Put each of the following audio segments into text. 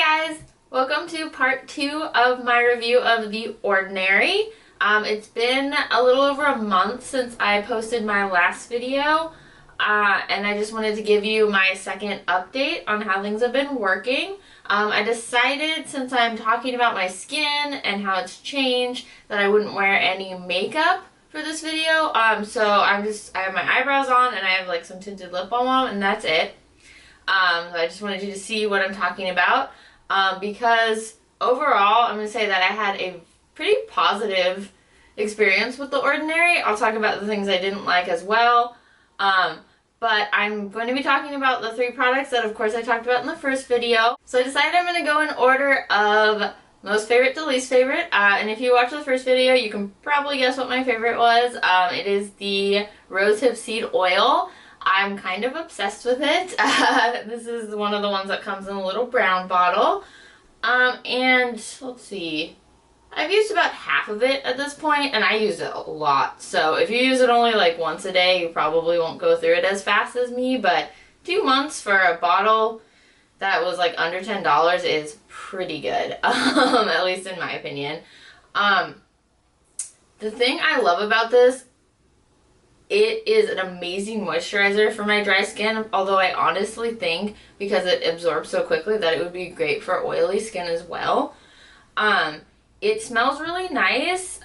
guys! Welcome to part 2 of my review of The Ordinary. It's been a little over a month since I posted my last video, and I just wanted to give you my second update on how things have been working. I decided, since I'm talking about my skin and how it's changed, that I wouldn't wear any makeup for this video. So I have my eyebrows on and I have like some tinted lip balm on, and that's it. I just wanted you to see what I'm talking about, because overall I'm going to say that I had a pretty positive experience with The Ordinary. I'll talk about the things I didn't like as well, but I'm going to be talking about the 3 products that of course I talked about in the first video. So I decided I'm going to go in order of most favorite to least favorite, and if you watched the first video you can probably guess what my favorite was. It is the rosehip seed oil. I'm kind of obsessed with it. This is one of the ones that comes in a little brown bottle. And let's see, I've used about half of it at this point, and I use it a lot. So if you use it only like once a day, you probably won't go through it as fast as me, but 2 months for a bottle that was like under $10 is pretty good, at least in my opinion. The thing I love about this, it is an amazing moisturizer for my dry skin, although I honestly think because it absorbs so quickly that it would be great for oily skin as well. It smells really nice.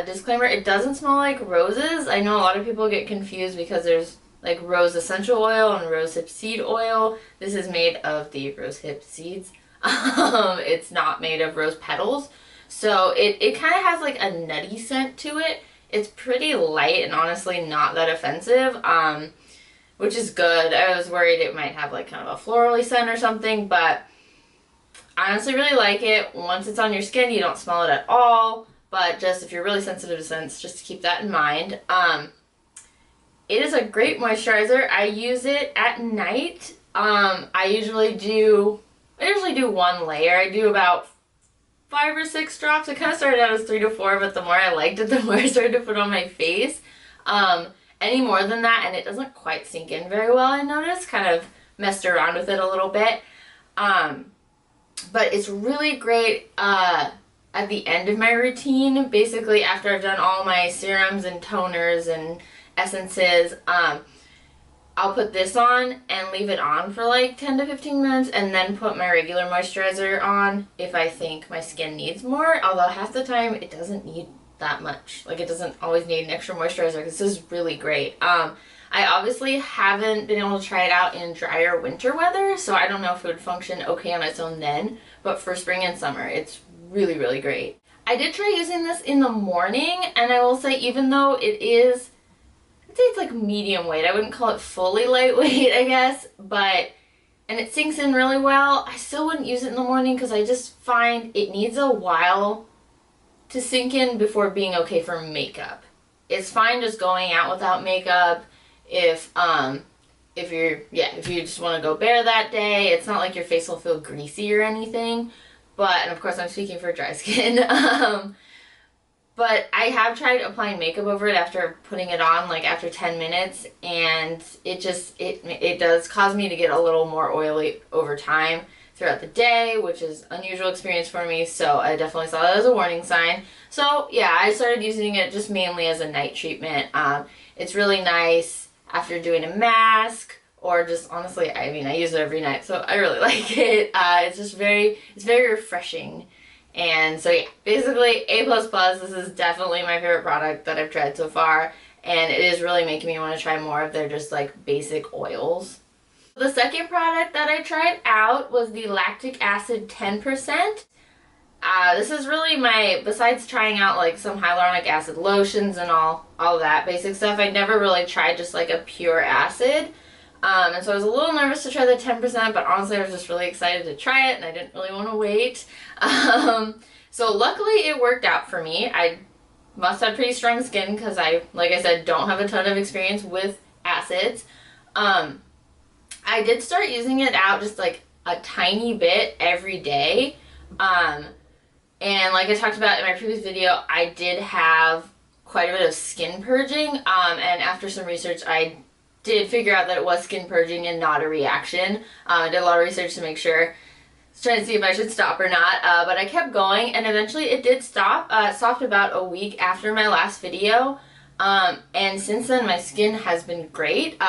Disclaimer, it doesn't smell like roses. I know a lot of people get confused because there's like rose essential oil and rosehip seed oil. This is made of the rosehip seeds. It's not made of rose petals. So it kind of has like a nutty scent to it. It's pretty light and honestly not that offensive, which is good. I was worried it might have like kind of a florally scent or something, but I honestly really like it. Once it's on your skin, you don't smell it at all, but just if you're really sensitive to scents, just to keep that in mind. It is a great moisturizer. I use it at night. I usually do 1 layer. I do about 5 or 6 drops. It kind of started out as 3 to 4, but the more I liked it, the more I started to put on my face. Any more than that, and it doesn't quite sink in very well, I noticed. Kind of messed around with it a little bit. But it's really great at the end of my routine, basically after I've done all my serums and toners and essences. I'll put this on and leave it on for like 10 to 15 minutes and then put my regular moisturizer on if I think my skin needs more, although half the time it doesn't need that much. Like, it doesn't always need an extra moisturizer because this is really great. I obviously haven't been able to try it out in drier winter weather, so I don't know if it would function okay on its own then, but for spring and summer it's really, really great. I did try using this in the morning, and I will say, even though it is, I'd say it's like medium weight. I wouldn't call it fully lightweight, I guess, and it sinks in really well. I still wouldn't use it in the morning because I just find it needs a while to sink in before being okay for makeup. It's fine just going out without makeup if you just want to go bare that day. It's not like your face will feel greasy or anything, and of course I'm speaking for dry skin. But I have tried applying makeup over it after putting it on, like after 10 minutes, and it does cause me to get a little more oily over time throughout the day, which is an unusual experience for me, so I definitely saw that as a warning sign. So yeah, I started using it just mainly as a night treatment. It's really nice after doing a mask, or just honestly, I mean, I use it every night, so I really like it. It's very refreshing. And so yeah, basically A++, this is definitely my favorite product that I've tried so far, and it is really making me want to try more of their just like basic oils. The second product that I tried out was the Lactic Acid 10%. This is really besides trying out like some hyaluronic acid lotions and all that basic stuff, I never really tried just like a pure acid. And so I was a little nervous to try the 10%, but honestly I was just really excited to try it and I didn't really want to wait. So luckily it worked out for me. I must have pretty strong skin because like I said, don't have a ton of experience with acids. I did start using it out just like a tiny bit every day. And like I talked about in my previous video, I did have quite a bit of skin purging. And after some research, I did figure out that it was skin purging and not a reaction. I did a lot of research to make sure. trying to see if I should stop or not, but I kept going, and eventually it did stop. It stopped about a week after my last video, and since then my skin has been great.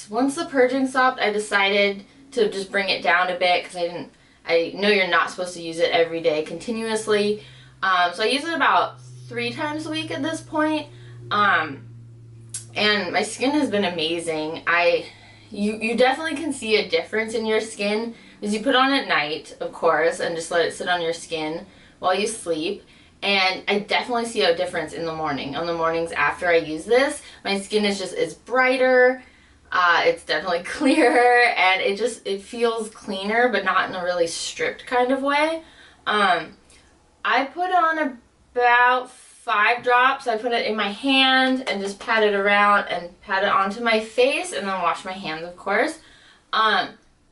Once the purging stopped, I decided to just bring it down a bit because I know you're not supposed to use it every day continuously, so I use it about 3 times a week at this point, and my skin has been amazing. You definitely can see a difference in your skin because you put on at night, of course, and just let it sit on your skin while you sleep. And I definitely see a difference in the morning. On the mornings after I use this, my skin is brighter. It's definitely clearer, and it feels cleaner, but not in a really stripped kind of way. I put on about 5 drops. I put it in my hand and just pat it around and pat it onto my face, and then wash my hands, of course.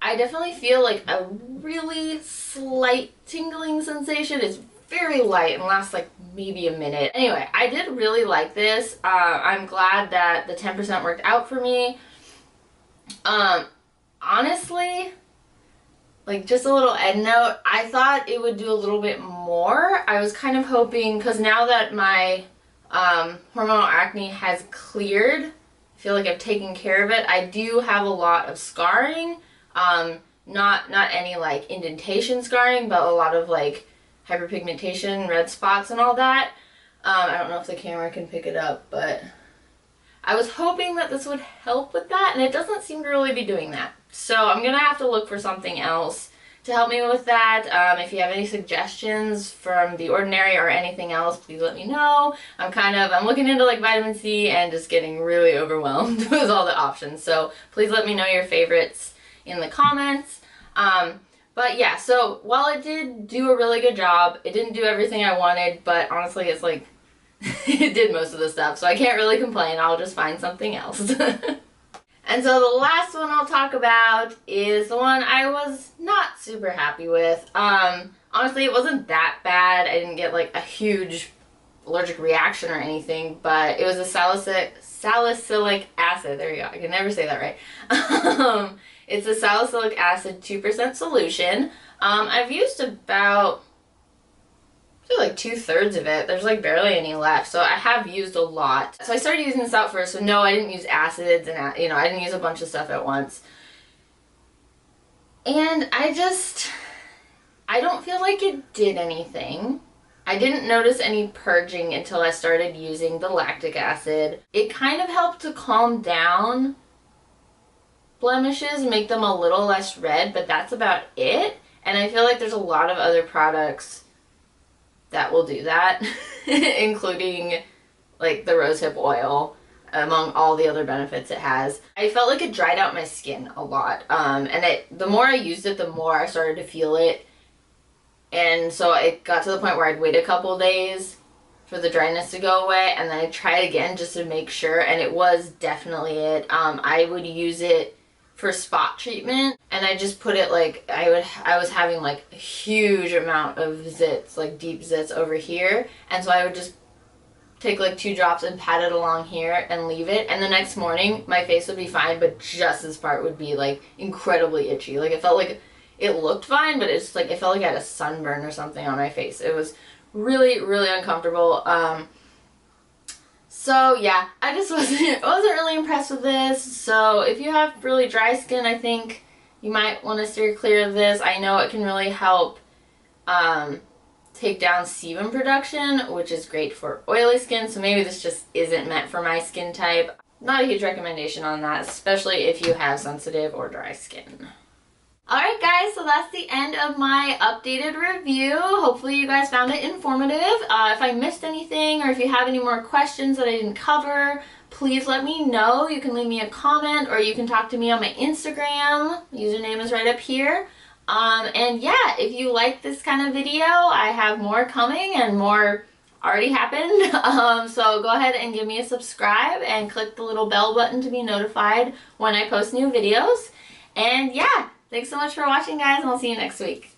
I definitely feel like a really slight tingling sensation. It's very light and lasts like maybe a minute. Anyway, I did really like this. I'm glad that the 10% worked out for me. Honestly, like, just a little end note, I thought it would do a little bit more. I was kind of hoping, because now that my hormonal acne has cleared, I feel like I've taken care of it. I do have a lot of scarring, not any like indentation scarring, but a lot of like hyperpigmentation, red spots and all that. I don't know if the camera can pick it up, but I was hoping that this would help with that, and it doesn't seem to really be doing that. So I'm going to have to look for something else to help me with that. If you have any suggestions from The Ordinary or anything else, please let me know. I'm looking into like vitamin C and just getting really overwhelmed with all the options. So please let me know your favorites in the comments. But yeah, so while it did do a really good job, it didn't do everything I wanted, but honestly it's like it did most of the stuff, so I can't really complain. I'll just find something else. And so the last one I'll talk about is the one I was not super happy with. Honestly, it wasn't that bad. I didn't get like a huge allergic reaction or anything, but it was a salicylic acid. There you go. I can never say that right. It's a salicylic acid 2% solution. I've used about, I feel like 2/3 of it. There's like barely any left, so I have used a lot. So I started using this out first, so no, I didn't use acids, and I didn't use a bunch of stuff at once. And I don't feel like it did anything. I didn't notice any purging until I started using the lactic acid. It kind of helped to calm down blemishes, make them a little less red, but that's about it. And I feel like there's a lot of other products that will do that, including like the rosehip oil, among all the other benefits it has. I felt like it dried out my skin a lot, and the more I used it, the more I started to feel it, and so it got to the point where I'd wait a couple days for the dryness to go away, and then I'd try it again just to make sure, and it was definitely it. I would use it for spot treatment, and I just put it like, I was having like a huge amount of zits, like deep zits over here, and so I would just take like 2 drops and pat it along here and leave it, and the next morning my face would be fine, but just this part would be like incredibly itchy. Like, it felt like it looked fine, but it's like, it felt like I had a sunburn or something on my face. It was really, really uncomfortable. So yeah, I just wasn't really impressed with this. So if you have really dry skin, I think you might want to steer clear of this. I know it can really help take down sebum production, which is great for oily skin, so maybe this just isn't meant for my skin type. Not a huge recommendation on that, especially if you have sensitive or dry skin. Alright guys, so that's the end of my updated review. Hopefully you guys found it informative. If I missed anything, or if you have any more questions that I didn't cover, please let me know. You can leave me a comment, or you can talk to me on my Instagram. Username is right up here. And yeah, if you like this kind of video, I have more coming, and more already happened. So go ahead and give me a subscribe and click the little bell button to be notified when I post new videos. And yeah, thanks so much for watching, guys, and I'll see you next week.